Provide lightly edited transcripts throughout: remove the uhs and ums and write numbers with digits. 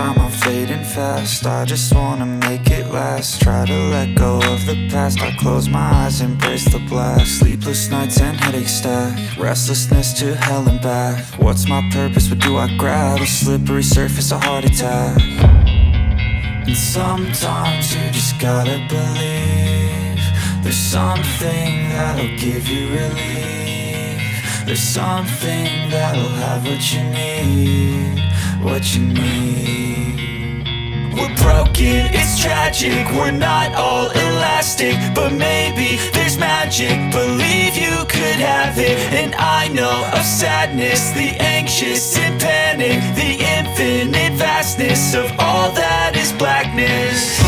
time, I'm fading fast. I just wanna make it last. Try to let go of the past. I close my eyes, embrace the blast. Sleepless nights and headaches stack. Restlessness to hell and back. What's my purpose? What do I grab? A slippery surface, a heart attack. And sometimes you just gotta believe there's something that'll give you relief. There's something that'll have what you need, what you need. We're broken, it's tragic, we're not all elastic, but maybe there's magic, believe you could have it. And I know of sadness, the anxious and panic, the infinite vastness of all that is blackness.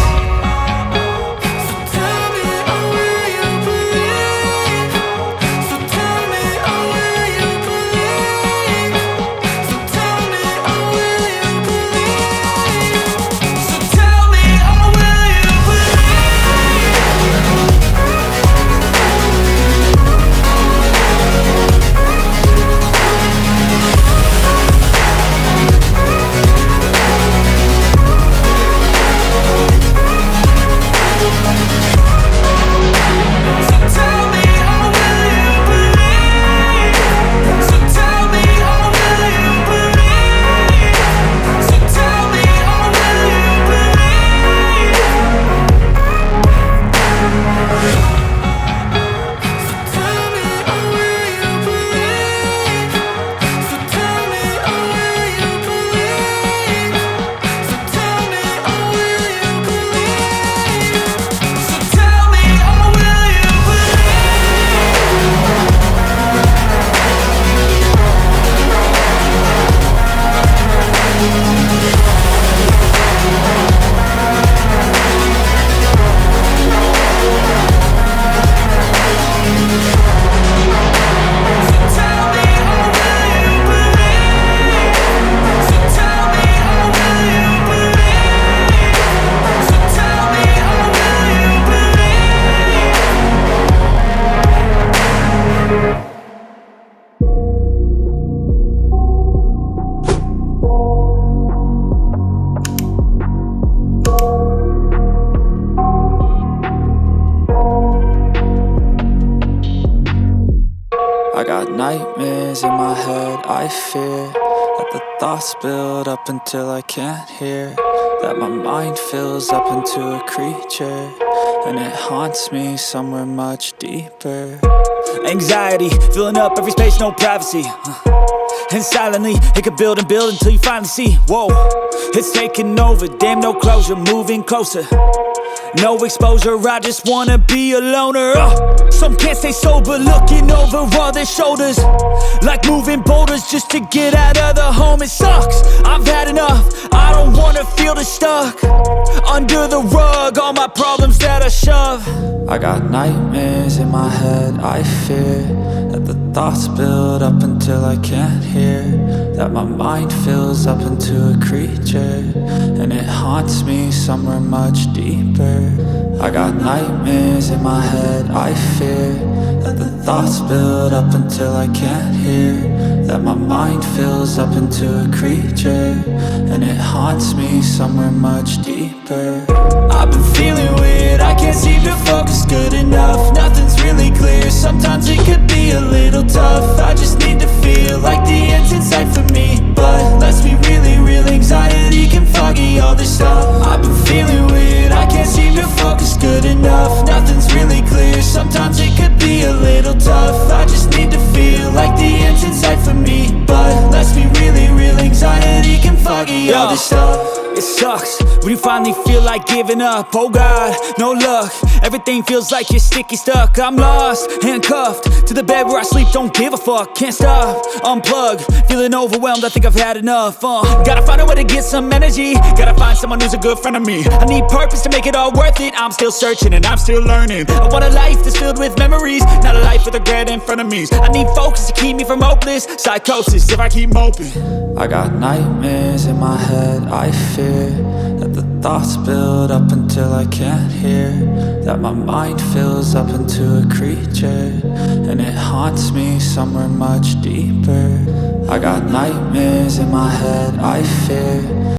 I got nightmares in my head, I fear that the thoughts build up until I can't hear, that my mind fills up into a creature, and it haunts me somewhere much deeper. Anxiety, filling up every space, no privacy. And silently, it could build and build until you finally see, whoa, it's taking over, damn no closure, moving closer. No exposure, I just wanna be a loner. Some can't stay sober, looking over all their shoulders, like moving boulders just to get out of the home. It sucks, I've had enough, I don't wanna feel the stuck under the rug, all my problems that I shove. I got nightmares in my head, I fear that the thoughts build up until I can't hear, that my mind fills up into a creature, and it haunts me somewhere much deeper. I got nightmares in my head, I fear that the thoughts build up until I can't hear, that my mind fills up into a creature, and it haunts me somewhere much deeper. I've been feeling weird, I can't seem to focus good enough, nothing's really clear, sometimes it could be a little tough. I just need to feel like the end's in sight for me, but let's be really real, anxiety can foggy all this stuff. I've been feeling weird, I can't seem to focus good enough, nothing's really clear, sometimes it could be a little tough. I just need to feel like the end's in sight for me, but let's be really real, anxiety can foggy all this stuff. It sucks when you finally feel like giving up. Oh God, no luck, everything feels like you're sticky stuck. I'm lost, handcuffed to the bed where I sleep, don't give a fuck. Can't stop, unplug, feeling overwhelmed, I think I've had enough. Gotta find a way to get some energy, gotta find someone who's a good friend of me. I need purpose to make it all worth it, I'm still searching and I'm still learning. I want a life that's filled with memories, not a life with regret and frenemies. I need focus to keep me from hopeless psychosis if I keep moping. I got nightmares in my head, I fear that the thoughts build up until I can't hear, that my mind fills up into a creature, and it haunts me somewhere much deeper. I got nightmares in my head, I fear